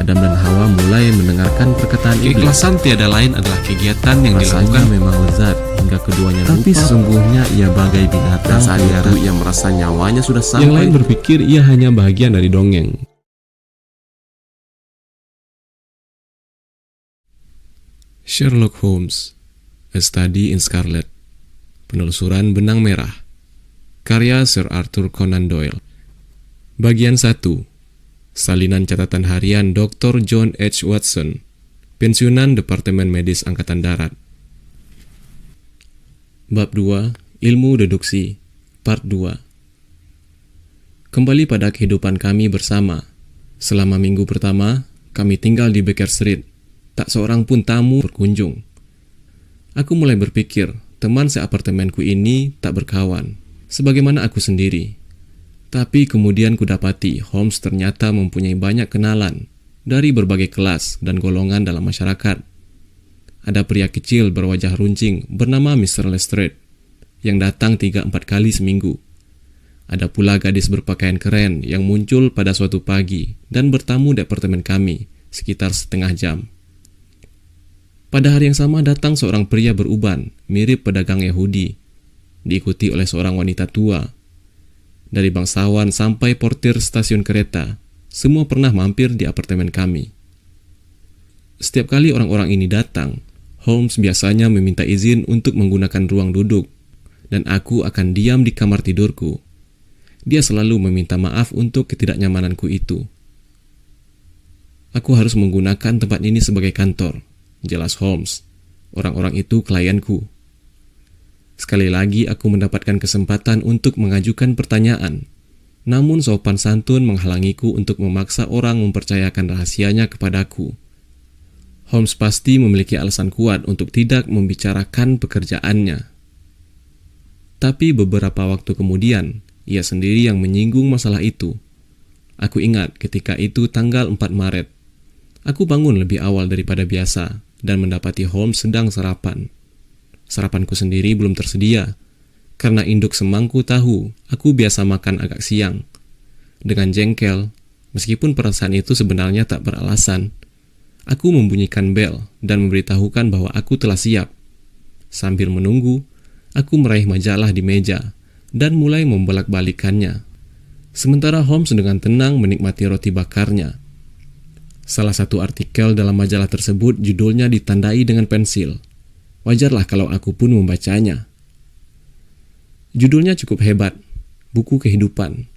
Adam dan Hawa mulai mendengarkan perkataan iblis. Keikhlasan tiada lain adalah kegiatan yang Rasanya dilakukan memang lezat hingga keduanya lupa. Tapi sesungguhnya ia bagai binatang. Dan saat itu ia merasa nyawanya sudah sampai. Yang lain berpikir ia hanya bagian dari dongeng. Sherlock Holmes, A Study in Scarlet, Penelusuran Benang Merah, karya Sir Arthur Conan Doyle. Bagian 1. Salinan catatan harian Dr. John H. Watson, Pensiunan Departemen Medis Angkatan Darat. Bab 2. Ilmu Deduksi, Part 2. Kembali pada kehidupan kami bersama. Selama minggu pertama, kami tinggal di Baker Street. Tak seorang pun tamu berkunjung. Aku mulai berpikir, teman seapartemenku ini tak berkawan, sebagaimana aku sendiri. Tapi kemudian kudapati Holmes ternyata mempunyai banyak kenalan dari berbagai kelas dan golongan dalam masyarakat. Ada pria kecil berwajah runcing bernama Mr. Lestrade yang datang 3-4 kali seminggu. Ada pula gadis berpakaian keren yang muncul pada suatu pagi dan bertamu di apartemen kami sekitar setengah jam. Pada hari yang sama datang seorang pria beruban, mirip pedagang Yahudi, diikuti oleh seorang wanita tua. Dari bangsawan sampai portir stasiun kereta, semua pernah mampir di apartemen kami. Setiap kali orang-orang ini datang, Holmes biasanya meminta izin untuk menggunakan ruang duduk, dan aku akan diam di kamar tidurku. Dia selalu meminta maaf untuk ketidaknyamananku itu. Aku harus menggunakan tempat ini sebagai kantor, jelas Holmes. Orang-orang itu klienku. Sekali lagi aku mendapatkan kesempatan untuk mengajukan pertanyaan. Namun sopan santun menghalangiku untuk memaksa orang mempercayakan rahasianya kepadaku. Holmes pasti memiliki alasan kuat untuk tidak membicarakan pekerjaannya. Tapi beberapa waktu kemudian, ia sendiri yang menyinggung masalah itu. Aku ingat ketika itu tanggal 4 Maret. Aku bangun lebih awal daripada biasa dan mendapati Holmes sedang sarapan. Sarapanku sendiri belum tersedia. Karena induk semangku tahu, aku biasa makan agak siang. Dengan jengkel, meskipun perasaan itu sebenarnya tak beralasan, aku membunyikan bel dan memberitahukan bahwa aku telah siap. Sambil menunggu, aku meraih majalah di meja dan mulai membolak-balikannya. Sementara Holmes dengan tenang menikmati roti bakarnya. Salah satu artikel dalam majalah tersebut judulnya ditandai dengan pensil. Wajarlah kalau aku pun membacanya. Judulnya cukup hebat, buku kehidupan.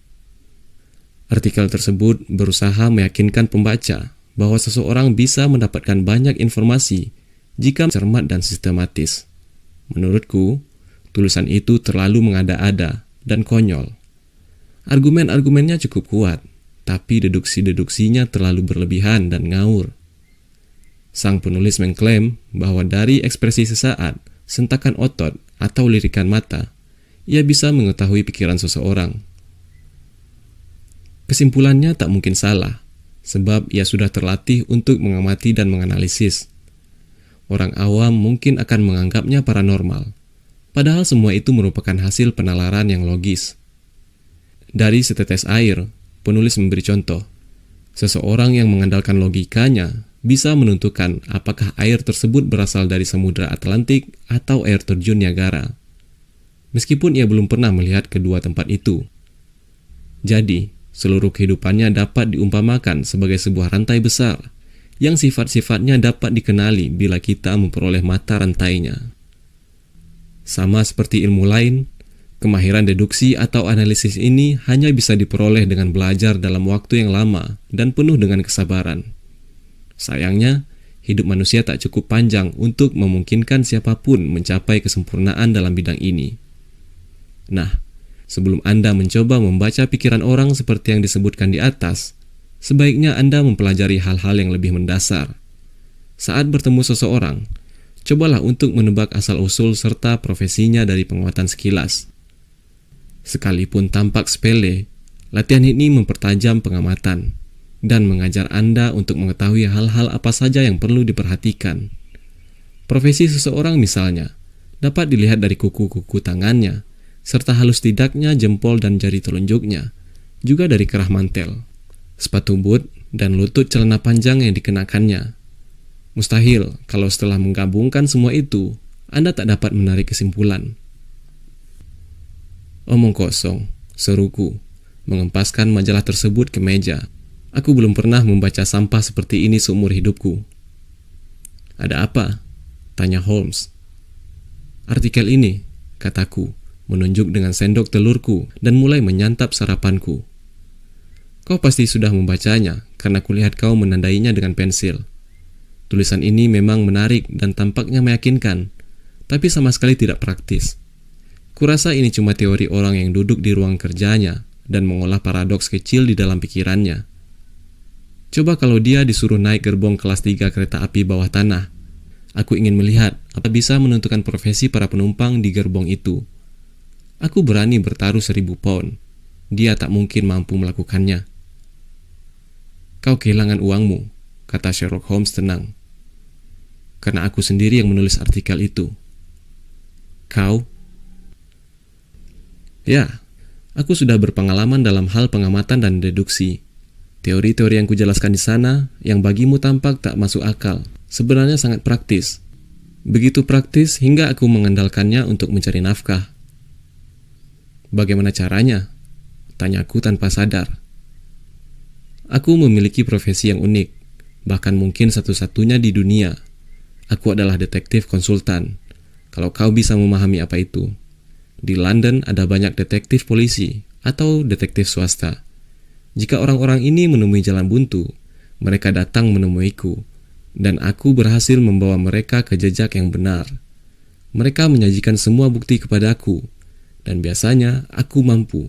Artikel tersebut berusaha meyakinkan pembaca bahwa seseorang bisa mendapatkan banyak informasi jika cermat dan sistematis. Menurutku, tulisan itu terlalu mengada-ada dan konyol. Argumen-argumennya cukup kuat, tapi deduksi-deduksinya terlalu berlebihan dan ngawur. Sang penulis mengklaim bahwa dari ekspresi sesaat, sentakan otot, atau lirikan mata, ia bisa mengetahui pikiran seseorang. Kesimpulannya tak mungkin salah, sebab ia sudah terlatih untuk mengamati dan menganalisis. Orang awam mungkin akan menganggapnya paranormal, padahal semua itu merupakan hasil penalaran yang logis. Dari setetes air, penulis memberi contoh. Seseorang yang mengandalkan logikanya bisa menentukan apakah air tersebut berasal dari Samudra Atlantik atau air terjun Niagara, meskipun ia belum pernah melihat kedua tempat itu. Jadi, seluruh kehidupannya dapat diumpamakan sebagai sebuah rantai besar yang sifat-sifatnya dapat dikenali bila kita memperoleh mata rantainya. Sama seperti ilmu lain, kemahiran deduksi atau analisis ini hanya bisa diperoleh dengan belajar dalam waktu yang lama dan penuh dengan kesabaran. Sayangnya, hidup manusia tak cukup panjang untuk memungkinkan siapapun mencapai kesempurnaan dalam bidang ini. Nah, sebelum Anda mencoba membaca pikiran orang seperti yang disebutkan di atas, sebaiknya Anda mempelajari hal-hal yang lebih mendasar. Saat bertemu seseorang, cobalah untuk menebak asal-usul serta profesinya dari penguatan sekilas. Sekalipun tampak sepele, latihan ini mempertajam pengamatan dan mengajar Anda untuk mengetahui hal-hal apa saja yang perlu diperhatikan. Profesi seseorang misalnya dapat dilihat dari kuku-kuku tangannya, serta halus tidaknya jempol dan jari telunjuknya, juga dari kerah mantel. Sepatu boot dan lutut celana panjang yang dikenakannya. Mustahil kalau setelah menggabungkan semua itu, Anda tak dapat menarik kesimpulan. Omong kosong, seruku, mengempaskan majalah tersebut ke meja. Aku belum pernah membaca sampah seperti ini seumur hidupku. Ada apa? Tanya Holmes. Artikel ini, kataku, menunjuk dengan sendok telurku dan mulai menyantap sarapanku. Kau pasti sudah membacanya karena kulihat kau menandainya dengan pensil. Tulisan ini memang menarik dan tampaknya meyakinkan, tapi sama sekali tidak praktis. Kurasa ini cuma teori orang yang duduk di ruang kerjanya dan mengolah paradoks kecil di dalam pikirannya. Coba kalau dia disuruh naik gerbong kelas 3 kereta api bawah tanah. Aku ingin melihat apa bisa menentukan profesi para penumpang di gerbong itu. Aku berani bertaruh 1.000 pound. Dia tak mungkin mampu melakukannya. Kau kehilangan uangmu, kata Sherlock Holmes tenang. Karena aku sendiri yang menulis artikel itu. Kau? Ya, aku sudah berpengalaman dalam hal pengamatan dan deduksi. Teori-teori yang kujelaskan di sana, yang bagimu tampak tak masuk akal, sebenarnya sangat praktis. Begitu praktis hingga aku mengandalkannya untuk mencari nafkah. Bagaimana caranya? Tanyaku tanpa sadar. Aku memiliki profesi yang unik, bahkan mungkin satu-satunya di dunia. Aku adalah detektif konsultan. Kalau kau bisa memahami apa itu. Di London ada banyak detektif polisi atau detektif swasta. Jika orang-orang ini menemui jalan buntu, mereka datang menemuiku, dan aku berhasil membawa mereka ke jejak yang benar. Mereka menyajikan semua bukti kepadaku, dan biasanya aku mampu,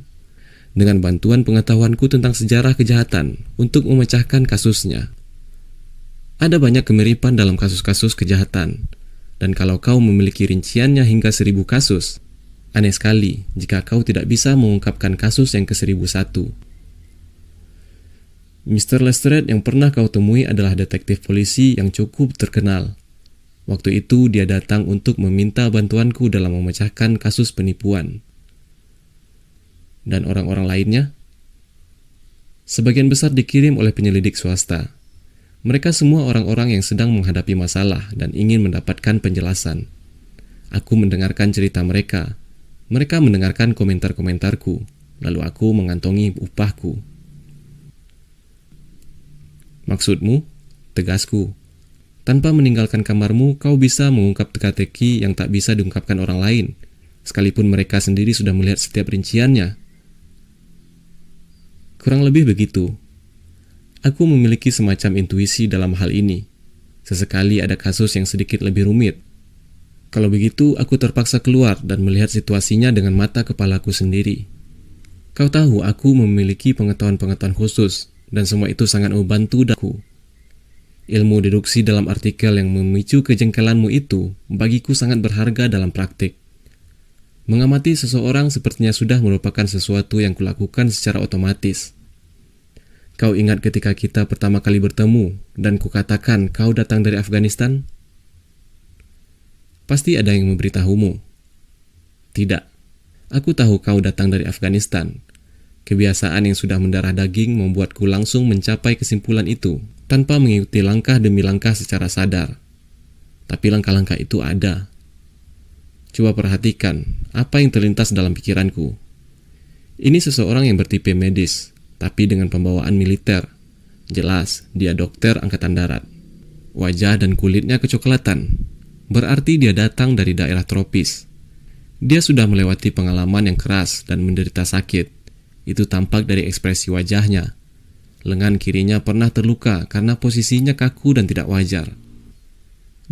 dengan bantuan pengetahuanku tentang sejarah kejahatan, untuk memecahkan kasusnya. Ada banyak kemiripan dalam kasus-kasus kejahatan, dan kalau kau memiliki rinciannya hingga 1.000 kasus, aneh sekali jika kau tidak bisa mengungkapkan kasus yang ke-1001. Mr. Lestrade yang pernah kau temui adalah detektif polisi yang cukup terkenal. Waktu itu dia datang untuk meminta bantuanku dalam memecahkan kasus penipuan. Dan orang-orang lainnya? Sebagian besar dikirim oleh penyelidik swasta. Mereka semua orang-orang yang sedang menghadapi masalah dan ingin mendapatkan penjelasan. Aku mendengarkan cerita mereka. Mereka mendengarkan komentar-komentarku. Lalu aku mengantongi upahku. Maksudmu? Tegasku. Tanpa meninggalkan kamarmu, kau bisa mengungkap teka-teki yang tak bisa diungkapkan orang lain, sekalipun mereka sendiri sudah melihat setiap rinciannya. Kurang lebih begitu. Aku memiliki semacam intuisi dalam hal ini. Sesekali ada kasus yang sedikit lebih rumit. Kalau begitu, aku terpaksa keluar dan melihat situasinya dengan mata kepalaku sendiri. Kau tahu, aku memiliki pengetahuan-pengetahuan khusus, dan semua itu sangat membantu daku. Ilmu deduksi dalam artikel yang memicu kejengkelanmu itu bagiku sangat berharga dalam praktik. Mengamati seseorang sepertinya sudah merupakan sesuatu yang kulakukan secara otomatis. Kau ingat ketika kita pertama kali bertemu dan kukatakan kau datang dari Afghanistan? Pasti ada yang memberitahumu. Tidak, aku tahu kau datang dari Afghanistan. Kebiasaan yang sudah mendarah daging membuatku langsung mencapai kesimpulan itu tanpa mengikuti langkah demi langkah secara sadar. Tapi langkah-langkah itu ada. Coba perhatikan apa yang terlintas dalam pikiranku. Ini seseorang yang bertipe medis, tapi dengan pembawaan militer. Jelas, dia dokter angkatan darat. Wajah dan kulitnya kecoklatan. Berarti dia datang dari daerah tropis. Dia sudah melewati pengalaman yang keras dan menderita sakit. Itu tampak dari ekspresi wajahnya. Lengan kirinya pernah terluka karena posisinya kaku dan tidak wajar.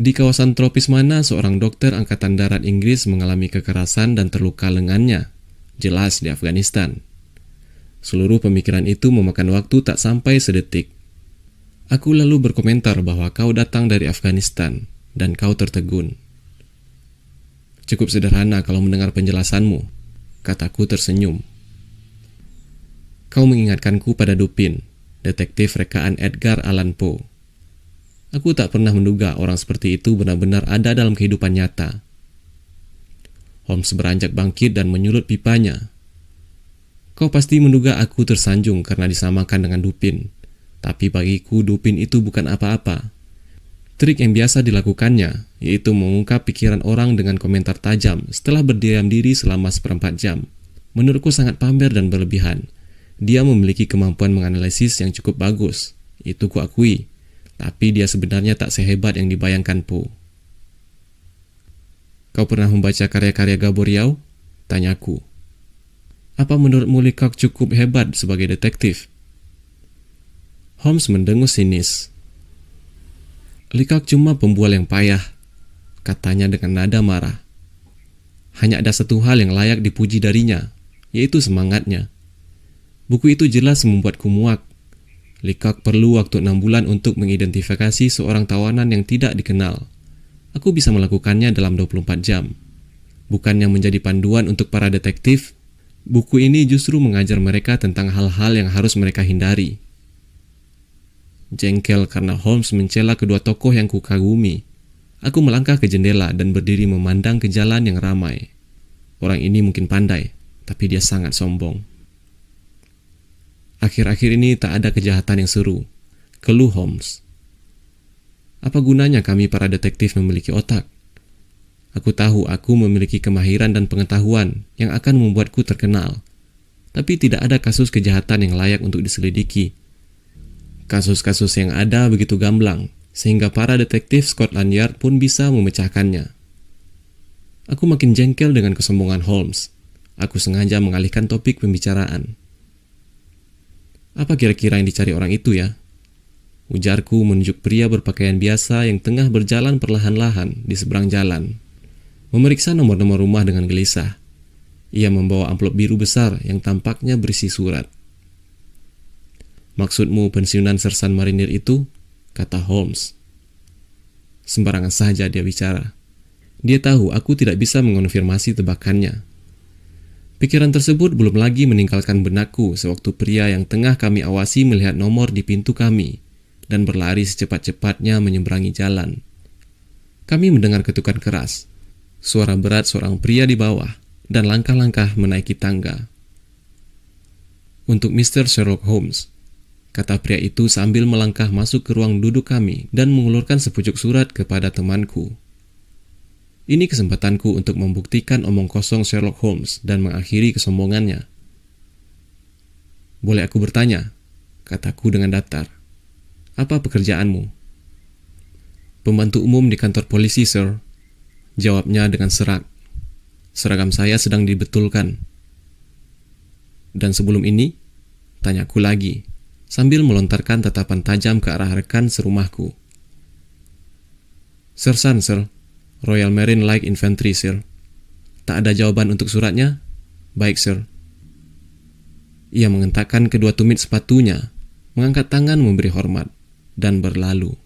Di kawasan tropis mana seorang dokter angkatan darat Inggris mengalami kekerasan dan terluka lengannya? Jelas di Afghanistan. Seluruh pemikiran itu memakan waktu tak sampai sedetik. Aku lalu berkomentar bahwa kau datang dari Afghanistan dan kau tertegun. Cukup sederhana kalau mendengar penjelasanmu, kataku tersenyum. Kau mengingatkanku pada Dupin, detektif rekaan Edgar Allan Poe. Aku tak pernah menduga orang seperti itu benar-benar ada dalam kehidupan nyata. Holmes beranjak bangkit dan menyulut pipanya. Kau pasti menduga aku tersanjung karena disamakan dengan Dupin. Tapi bagiku Dupin itu bukan apa-apa. Trik yang biasa dilakukannya yaitu mengungkap pikiran orang dengan komentar tajam setelah berdiam diri selama 1/4 jam. Menurutku sangat pamer dan berlebihan. Dia memiliki kemampuan menganalisis yang cukup bagus, itu kuakui. Tapi dia sebenarnya tak sehebat yang dibayangkan Po. Kau pernah membaca karya-karya Gabor Yao? Tanyaku. Apa menurutmu Leacock cukup hebat sebagai detektif? Holmes mendengus sinis. Leacock cuma pembual yang payah, katanya dengan nada marah. Hanya ada satu hal yang layak dipuji darinya, yaitu semangatnya. Buku itu jelas membuatku muak. Leacock perlu waktu 6 bulan untuk mengidentifikasi seorang tawanan yang tidak dikenal. Aku bisa melakukannya dalam 24 jam. Bukannya menjadi panduan untuk para detektif, buku ini justru mengajar mereka tentang hal-hal yang harus mereka hindari. Jengkel karena Holmes mencela kedua tokoh yang kukagumi. Aku melangkah ke jendela dan berdiri memandang ke jalan yang ramai. Orang ini mungkin pandai, tapi dia sangat sombong. Akhir-akhir ini tak ada kejahatan yang seru, keluh Holmes. Apa gunanya kami para detektif memiliki otak? Aku tahu aku memiliki kemahiran dan pengetahuan yang akan membuatku terkenal. Tapi tidak ada kasus kejahatan yang layak untuk diselidiki. Kasus-kasus yang ada begitu gamblang, sehingga para detektif Scotland Yard pun bisa memecahkannya. Aku makin jengkel dengan kesombongan Holmes. Aku sengaja mengalihkan topik pembicaraan. Apa kira-kira yang dicari orang itu ya? Ujarku menunjuk pria berpakaian biasa yang tengah berjalan perlahan-lahan di seberang jalan. Memeriksa nomor-nomor rumah dengan gelisah. Ia membawa amplop biru besar yang tampaknya berisi surat. Maksudmu pensiunan sersan marinir itu? Kata Holmes. Sembarangan saja dia bicara. Dia tahu aku tidak bisa mengonfirmasi tebakannya. Pikiran tersebut belum lagi meninggalkan benakku sewaktu pria yang tengah kami awasi melihat nomor di pintu kami dan berlari secepat-cepatnya menyeberangi jalan. Kami mendengar ketukan keras, suara berat seorang pria di bawah, dan langkah-langkah menaiki tangga. Untuk Mr. Sherlock Holmes, kata pria itu sambil melangkah masuk ke ruang duduk kami dan mengulurkan sepucuk surat kepada temanku. Ini kesempatanku untuk membuktikan omong kosong Sherlock Holmes dan mengakhiri kesombongannya. Boleh aku bertanya? Kataku dengan datar. Apa pekerjaanmu? Pembantu umum di kantor polisi, Sir. Jawabnya dengan serak. Seragam saya sedang dibetulkan. Dan sebelum ini? Tanyaku lagi, sambil melontarkan tatapan tajam ke arah rekan serumahku. Sersan, Sir. Royal Marine Light Infantry, Sir. Tak ada jawaban untuk suratnya? Baik, Sir. Ia mengentakkan kedua tumit sepatunya, mengangkat tangan memberi hormat, dan berlalu.